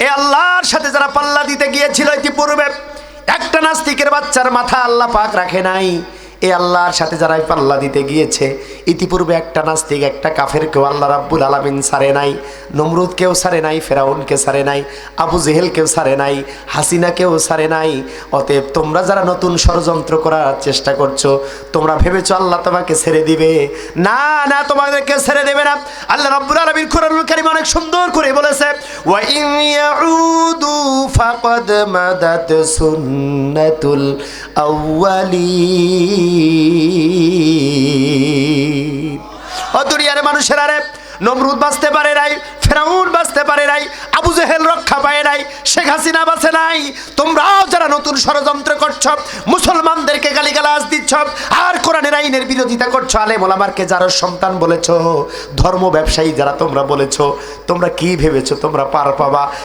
এ আল্লাহর সাথে যারা পাল্লা দিতে গিয়েছিল ইতিপূর্বে, একটা নাস্তিকের বাচ্চার মাথা আল্লাহ পাক রাখে নাই। এ আল্লাহর সাথে যারা পাল্লা দিতে গিয়েছে ইতিপূর্বে, একটা নাস্তিক একটা কাফেরকেও আল্লাহ রাব্বুল আলামিন ছাড়ে নাই। নমরুদকেও ছাড়ে নাই, ফেরাউনকে ছাড়ে নাই, আবু জেহেলকেও ছাড়ে নাই, হাসিনাকেও ছাড়ে নাই। অতএব তোমরা যারা নতুন ষড়যন্ত্র করার চেষ্টা করছো, তোমরা ভেবেছো আল্লাহ তোমাকে ছেড়ে দিবে? না না, তোমাদেরকে ছেড়ে দেবে না। আল্লাহ রাব্বুল আলামিন কোরআনুল কারীমে অনেক সুন্দর করে বলেছে, ওয়া ইন ইয়াউদু ফাকাদ মাদাত সুন্নাতুল আউয়ালিন। ও দুনিয়ার মানুষেরা রে, নমরুদ বাঁচতে পারে নাই, ফেরাউন বাঁচতে পারে নাই, আবু জেহেল রক্ষা পায় নাই, শেখ হাসিনা বাঁচে নাই। তোমরাও যারা নতুন ষড়যন্ত্র করছ, মুসলমানদেরকে গালিগালাজ দিচ্ছ, আর কোরআনের আইনের বিরোধিতা করছো, আলেম ওলামাকে যারা সন্তান বলেছো, ধর্ম ব্যবসায়ী যারা তোমরা বলেছো, তোমরা কি ভেবেছো তোমরা পার পাবা?